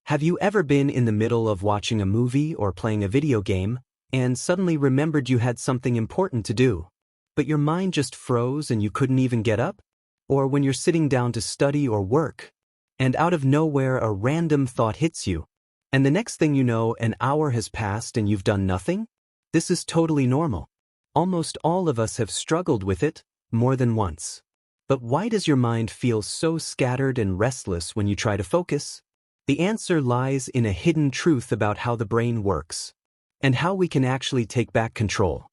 Have you ever been in the middle of watching a movie or playing a video game, and suddenly remembered you had something important to do, but your mind just froze and you couldn't even get up? Or when you're sitting down to study or work, and out of nowhere a random thought hits you, and the next thing you know, an hour has passed and you've done nothing? This is totally normal. Almost all of us have struggled with it, more than once. But why does your mind feel so scattered and restless when you try to focus? The answer lies in a hidden truth about how the brain works, and how we can actually take back control.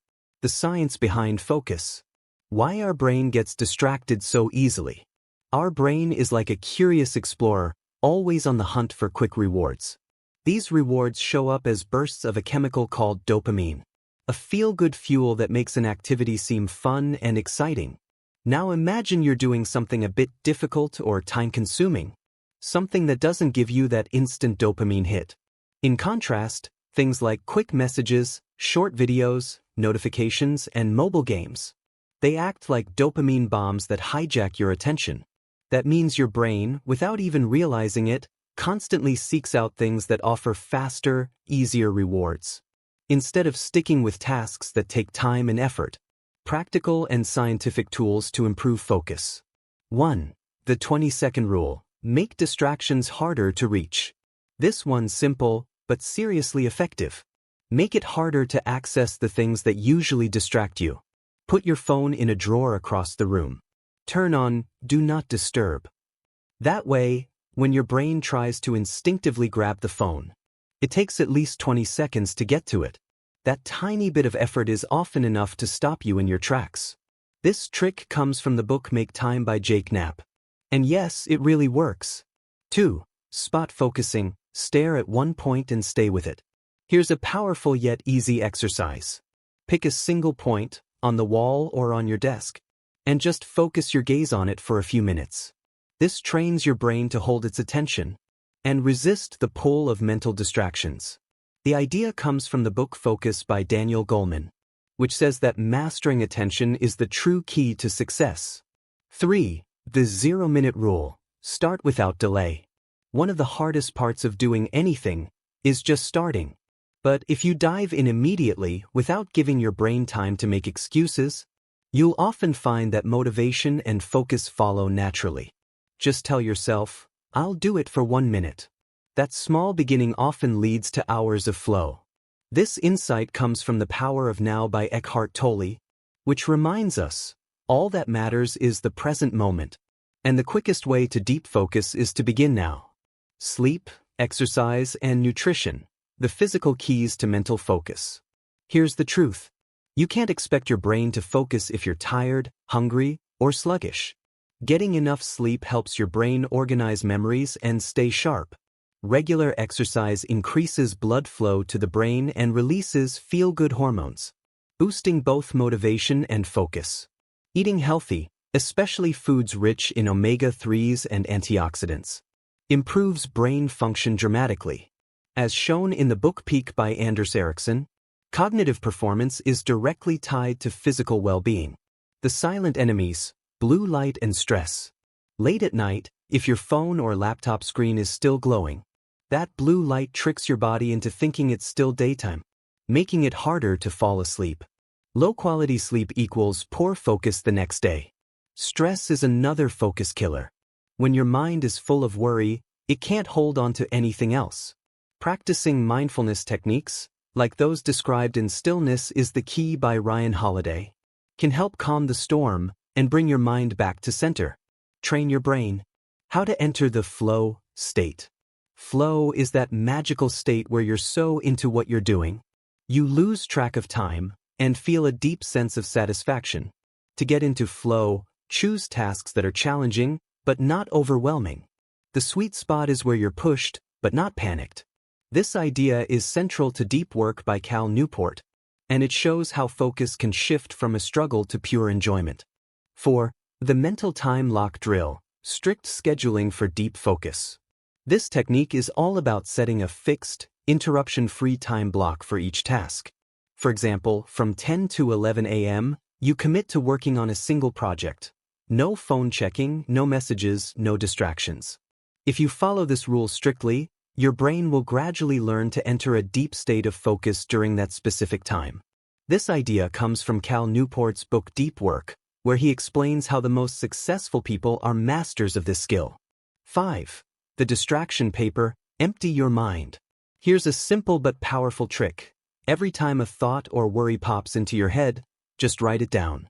The science behind focus. Why our brain gets distracted so easily. Our brain is like a curious explorer, always on the hunt for quick rewards. These rewards show up as bursts of a chemical called dopamine, a feel-good fuel that makes an activity seem fun and exciting. Now imagine you're doing something a bit difficult or time-consuming, something that doesn't give you that instant dopamine hit. In contrast, things like quick messages, short videos, notifications, and mobile games, they act like dopamine bombs that hijack your attention. That means your brain, without even realizing it, constantly seeks out things that offer faster, easier rewards. Instead of sticking with tasks that take time and effort, practical and scientific tools to improve focus. 1. The 20-second rule. Make distractions harder to reach. This one's simple, but seriously effective. Make it harder to access the things that usually distract you. Put your phone in a drawer across the room. Turn on Do Not Disturb. That way, when your brain tries to instinctively grab the phone, it takes at least 20 seconds to get to it. That tiny bit of effort is often enough to stop you in your tracks. This trick comes from the book Make Time by Jake Knapp. And yes, it really works. 2. Spot focusing. Stare at one point and stay with it. Here's a powerful yet easy exercise. Pick a single point, on the wall or on your desk, and just focus your gaze on it for a few minutes. This trains your brain to hold its attention and resist the pull of mental distractions. The idea comes from the book Focus by Daniel Goleman, which says that mastering attention is the true key to success. 3. The 0-minute rule. Start without delay. One of the hardest parts of doing anything is just starting. But if you dive in immediately without giving your brain time to make excuses, you'll often find that motivation and focus follow naturally. Just tell yourself, I'll do it for 1 minute. That small beginning often leads to hours of flow. This insight comes from The Power of Now by Eckhart Tolle, which reminds us, all that matters is the present moment, and the quickest way to deep focus is to begin now. Sleep, exercise, and nutrition, the physical keys to mental focus. Here's the truth. You can't expect your brain to focus if you're tired, hungry, or sluggish. Getting enough sleep helps your brain organize memories and stay sharp. Regular exercise increases blood flow to the brain and releases feel-good hormones, boosting both motivation and focus. Eating healthy, especially foods rich in omega-3s and antioxidants, improves brain function dramatically. As shown in the book Peak by Anders Ericsson, cognitive performance is directly tied to physical well-being. The silent enemies, blue light and stress. Late at night, if your phone or laptop screen is still glowing, that blue light tricks your body into thinking it's still daytime, making it harder to fall asleep. Low-quality sleep equals poor focus the next day. Stress is another focus killer. When your mind is full of worry, it can't hold on to anything else. Practicing mindfulness techniques, like those described in Stillness is the Key by Ryan Holiday, can help calm the storm and bring your mind back to center. Train your brain. How to enter the flow state. Flow is that magical state where you're so into what you're doing, you lose track of time and feel a deep sense of satisfaction. To get into flow, choose tasks that are challenging but not overwhelming. The sweet spot is where you're pushed but not panicked. This idea is central to Deep Work by Cal Newport, and it shows how focus can shift from a struggle to pure enjoyment. 4. The mental time lock drill. Strict scheduling for deep focus. This technique is all about setting a fixed, interruption-free time block for each task. For example, from 10 to 11 a.m., you commit to working on a single project. No phone checking, no messages, no distractions. If you follow this rule strictly, Your brain will gradually learn to enter a deep state of focus during that specific time. This idea comes from Cal Newport's book Deep Work, where he explains how the most successful people are masters of this skill. 5. The distraction paper, empty your mind. Here's a simple but powerful trick. Every time a thought or worry pops into your head, just write it down.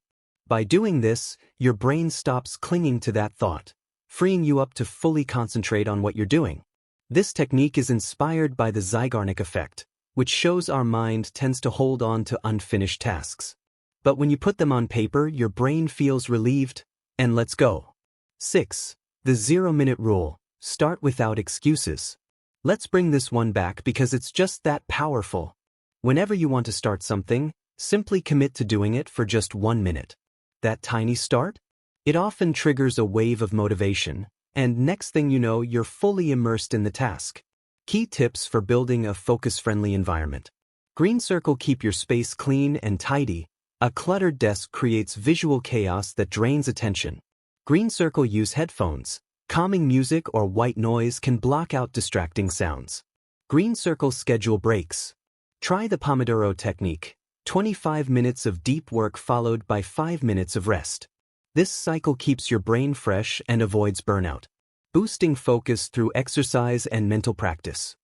By doing this, your brain stops clinging to that thought, freeing you up to fully concentrate on what you're doing. This technique is inspired by the Zeigarnik effect, which shows our mind tends to hold on to unfinished tasks. But when you put them on paper, your brain feels relieved and lets go. 6. The 0-minute rule. Start without excuses. Let's bring this one back because it's just that powerful. Whenever you want to start something, simply commit to doing it for just 1 minute. That tiny start? It often triggers a wave of motivation, and next thing you know, you're fully immersed in the task. Key tips for building a focus-friendly environment. Green circle. Keep your space clean and tidy. A cluttered desk creates visual chaos that drains attention. Green circle. Use headphones. Calming music or white noise can block out distracting sounds. Green circle. Schedule breaks. Try the Pomodoro technique, 25 minutes of deep work followed by 5 minutes of rest. This cycle keeps your brain fresh and avoids burnout. Boosting focus through exercise and mental practice.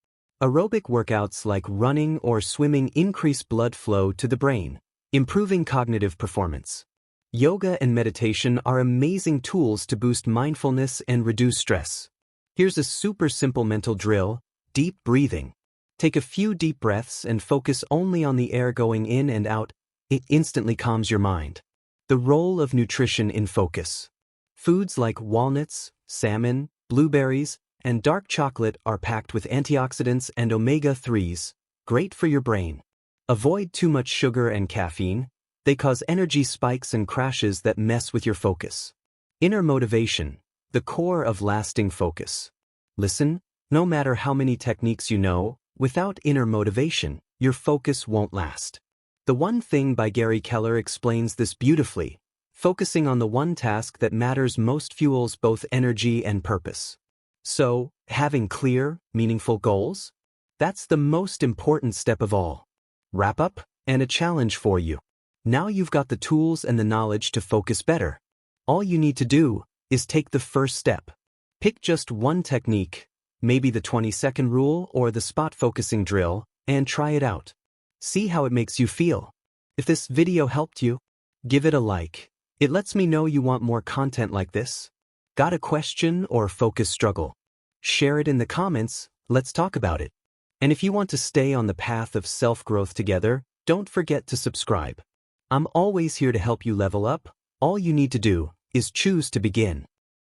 Aerobic workouts like running or swimming increase blood flow to the brain, improving cognitive performance. Yoga and meditation are amazing tools to boost mindfulness and reduce stress. Here's a super simple mental drill: deep breathing. Take a few deep breaths and focus only on the air going in and out. It instantly calms your mind. The role of nutrition in focus. Foods like walnuts, salmon, blueberries, and dark chocolate are packed with antioxidants and omega-3s, great for your brain. Avoid too much sugar and caffeine. They cause energy spikes and crashes that mess with your focus. Inner motivation, the core of lasting focus. Listen, no matter how many techniques you know, without inner motivation, your focus won't last. The One Thing by Gary Keller explains this beautifully. Focusing on the one task that matters most fuels both energy and purpose. So, having clear, meaningful goals? That's the most important step of all. Wrap up, and a challenge for you. Now you've got the tools and the knowledge to focus better. All you need to do is take the first step. Pick just one technique, maybe the 20-second rule or the spot focusing drill, and try it out. See how it makes you feel. If this video helped you, give it a like. It lets me know you want more content like this. Got a question or focus struggle? Share it in the comments, let's talk about it. And if you want to stay on the path of self-growth together, don't forget to subscribe. I'm always here to help you level up. All you need to do is choose to begin.